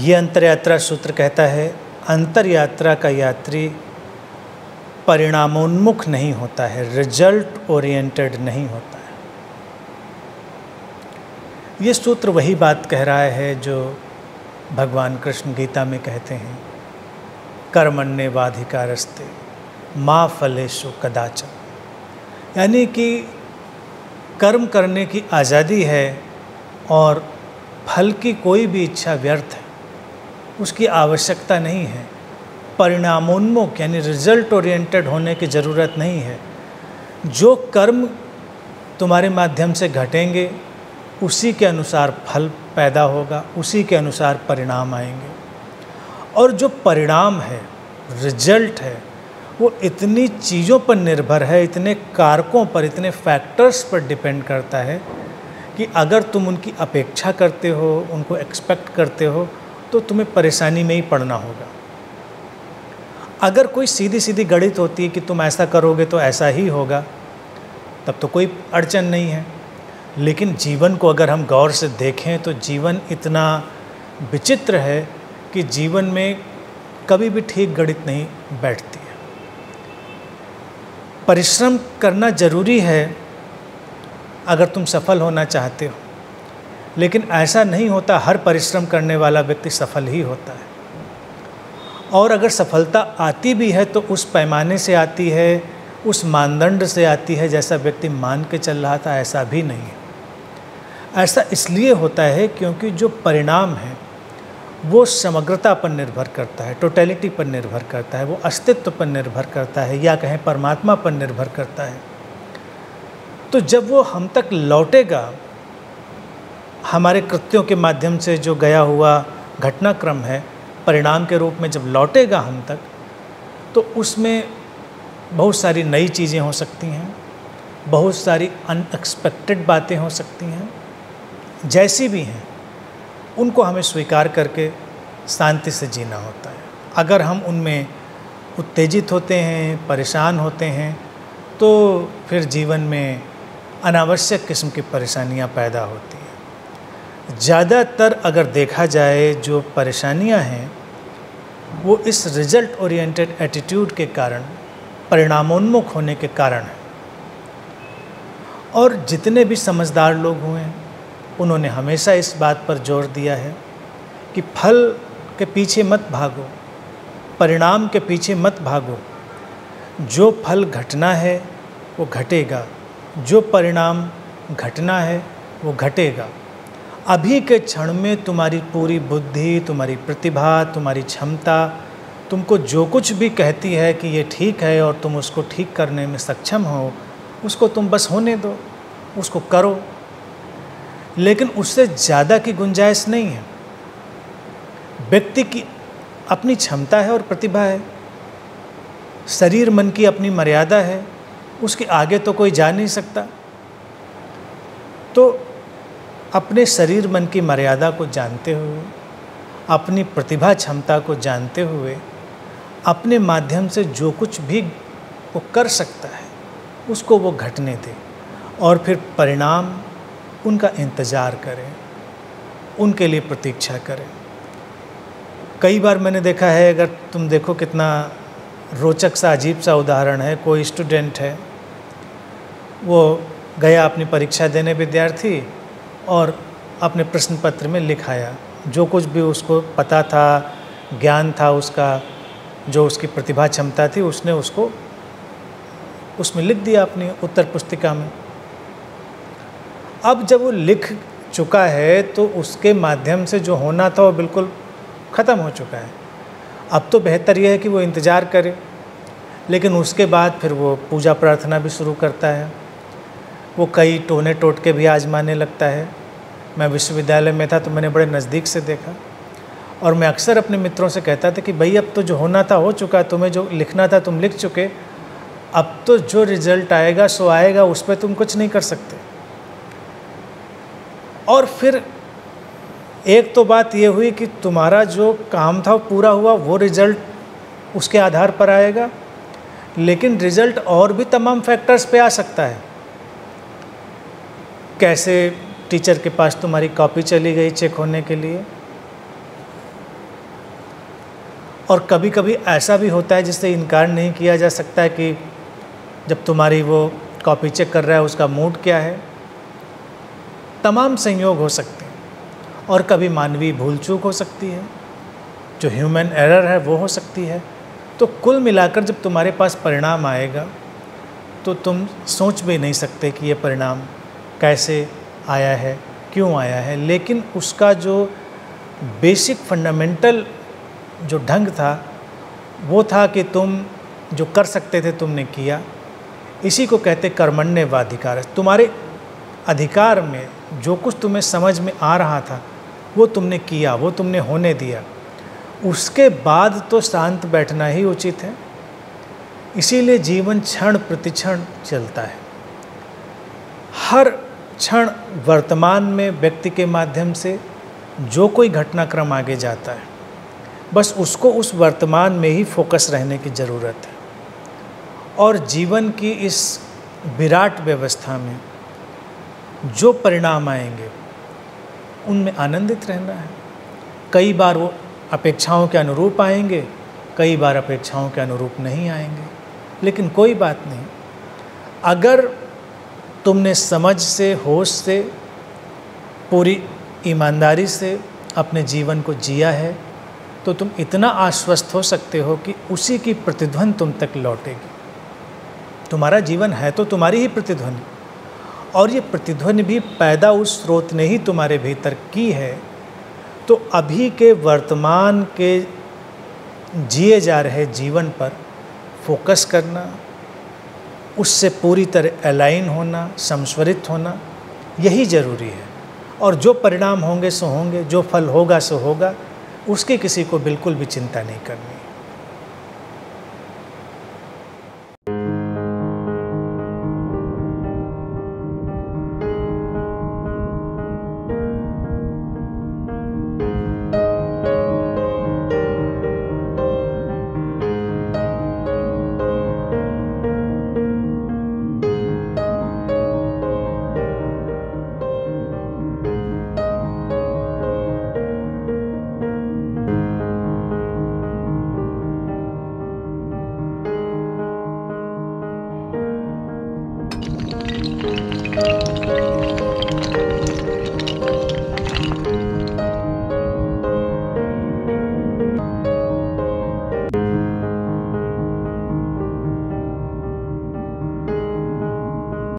ये अंतरयात्रा सूत्र कहता है, अंतरयात्रा का यात्री परिणामोन्मुख नहीं होता है, रिजल्ट ओरिएंटेड नहीं होता है। ये सूत्र वही बात कह रहा है जो भगवान कृष्ण गीता में कहते हैं, कर्मण्येवाधिकारस्ते मा फलेषु कदाचन। यानी कि कर्म करने की आज़ादी है और फल की कोई भी इच्छा व्यर्थ है, उसकी आवश्यकता नहीं है। परिणामोन्मुख यानी रिजल्ट ओरिएंटेड होने की ज़रूरत नहीं है। जो कर्म तुम्हारे माध्यम से घटेंगे उसी के अनुसार फल पैदा होगा, उसी के अनुसार परिणाम आएंगे। और जो परिणाम है, रिजल्ट है, वो इतनी चीज़ों पर निर्भर है, इतने कारकों पर, इतने फैक्टर्स पर डिपेंड करता है कि अगर तुम उनकी अपेक्षा करते हो, उनको एक्सपेक्ट करते हो, तो तुम्हें परेशानी में ही पड़ना होगा। अगर कोई सीधी सीधी गणित होती है कि तुम ऐसा करोगे तो ऐसा ही होगा, तब तो कोई अड़चन नहीं है। लेकिन जीवन को अगर हम गौर से देखें तो जीवन इतना विचित्र है कि जीवन में कभी भी ठीक गणित नहीं बैठती है। परिश्रम करना ज़रूरी है अगर तुम सफल होना चाहते हो, लेकिन ऐसा नहीं होता हर परिश्रम करने वाला व्यक्ति सफल ही होता है। और अगर सफलता आती भी है तो उस पैमाने से आती है, उस मानदंड से आती है जैसा व्यक्ति मान के चल रहा था, ऐसा भी नहीं है। ऐसा इसलिए होता है क्योंकि जो परिणाम है वो समग्रता पर निर्भर करता है, टोटलिटी पर निर्भर करता है, वो अस्तित्व पर निर्भर करता है, या कहें परमात्मा पर निर्भर करता है। तो जब वो हम तक लौटेगा, हमारे कृत्यों के माध्यम से जो गया हुआ घटनाक्रम है, परिणाम के रूप में जब लौटेगा हम तक, तो उसमें बहुत सारी नई चीज़ें हो सकती हैं, बहुत सारी अनएक्सपेक्टेड बातें हो सकती हैं। जैसी भी हैं उनको हमें स्वीकार करके शांति से जीना होता है। अगर हम उनमें उत्तेजित होते हैं, परेशान होते हैं, तो फिर जीवन में अनावश्यक किस्म की परेशानियां पैदा होती हैं। ज़्यादातर अगर देखा जाए जो परेशानियां हैं वो इस रिजल्ट ओरिएंटेड एटीट्यूड के कारण, परिणामोन्मुख होने के कारण है। और जितने भी समझदार लोग हुए हैं उन्होंने हमेशा इस बात पर जोर दिया है कि फल के पीछे मत भागो, परिणाम के पीछे मत भागो। जो फल घटना है वो घटेगा, जो परिणाम घटना है वो घटेगा। अभी के क्षण में तुम्हारी पूरी बुद्धि, तुम्हारी प्रतिभा, तुम्हारी क्षमता तुमको जो कुछ भी कहती है कि ये ठीक है और तुम उसको ठीक करने में सक्षम हो, उसको तुम बस होने दो, उसको करो। लेकिन उससे ज़्यादा की गुंजाइश नहीं है। व्यक्ति की अपनी क्षमता है और प्रतिभा है, शरीर मन की अपनी मर्यादा है, उसके आगे तो कोई जा नहीं सकता। तो अपने शरीर मन की मर्यादा को जानते हुए, अपनी प्रतिभा क्षमता को जानते हुए, अपने माध्यम से जो कुछ भी वो कर सकता है उसको वो घटने दे, और फिर परिणाम उनका इंतज़ार करें, उनके लिए प्रतीक्षा करें। कई बार मैंने देखा है, अगर तुम देखो कितना रोचक सा, अजीब सा उदाहरण है। कोई स्टूडेंट है, वो गया अपनी परीक्षा देने, विद्यार्थी, और अपने प्रश्न पत्र में लिख आया जो कुछ भी उसको पता था, ज्ञान था उसका, जो उसकी प्रतिभा क्षमता थी, उसने उसको उसमें लिख दिया अपनी उत्तर पुस्तिका में। अब जब वो लिख चुका है तो उसके माध्यम से जो होना था वो बिल्कुल ख़त्म हो चुका है। अब तो बेहतर यह है कि वो इंतज़ार करे, लेकिन उसके बाद फिर वो पूजा प्रार्थना भी शुरू करता है। वो कई टोने टोटके भी आजमाने लगता है। मैं विश्वविद्यालय में था तो मैंने बड़े नज़दीक से देखा, और मैं अक्सर अपने मित्रों से कहता था कि भाई अब तो जो होना था हो चुका, तुम्हें जो लिखना था तुम लिख चुके, अब तो जो रिज़ल्ट आएगा सो आएगा, उस पर तुम कुछ नहीं कर सकते। और फिर एक तो बात ये हुई कि तुम्हारा जो काम था वो पूरा हुआ, वो रिज़ल्ट उसके आधार पर आएगा, लेकिन रिज़ल्ट और भी तमाम फैक्टर्स पे आ सकता है। कैसे टीचर के पास तुम्हारी कॉपी चली गई चेक होने के लिए, और कभी कभी ऐसा भी होता है जिससे इनकार नहीं किया जा सकता है कि जब तुम्हारी वो कॉपी चेक कर रहा है उसका मूड क्या है। तमाम संयोग हो सकते हैं और कभी मानवीय भूल चूक हो सकती है, जो ह्यूमन एरर है वो हो सकती है। तो कुल मिलाकर जब तुम्हारे पास परिणाम आएगा तो तुम सोच भी नहीं सकते कि ये परिणाम कैसे आया है, क्यों आया है, लेकिन उसका जो बेसिक फंडामेंटल जो ढंग था वो था कि तुम जो कर सकते थे तुमने किया। इसी को कहते कर्मण्येवाधिकार। तुम्हारे अधिकार में जो कुछ तुम्हें समझ में आ रहा था वो तुमने किया, वो तुमने होने दिया। उसके बाद तो शांत बैठना ही उचित है। इसीलिए जीवन क्षण प्रतिक्षण चलता है। हर क्षण वर्तमान में व्यक्ति के माध्यम से जो कोई घटनाक्रम आगे जाता है, बस उसको उस वर्तमान में ही फोकस रहने की ज़रूरत है और जीवन की इस विराट व्यवस्था में जो परिणाम आएंगे उनमें आनंदित रहना है। कई बार वो अपेक्षाओं के अनुरूप आएंगे, कई बार अपेक्षाओं के अनुरूप नहीं आएंगे, लेकिन कोई बात नहीं। अगर तुमने समझ से, होश से, पूरी ईमानदारी से अपने जीवन को जिया है तो तुम इतना आश्वस्त हो सकते हो कि उसी की प्रतिध्वनि तुम तक लौटेगी। तुम्हारा जीवन है तो तुम्हारी ही प्रतिध्वनि, और ये प्रतिध्वनि भी पैदा उस स्रोत ने ही तुम्हारे भीतर की है। तो अभी के वर्तमान के जिए जा रहे जीवन पर फोकस करना, उससे पूरी तरह अलाइन होना, संस्वरित होना, यही ज़रूरी है। और जो परिणाम होंगे सो होंगे, जो फल होगा सो होगा, उसकी किसी को बिल्कुल भी चिंता नहीं करनी।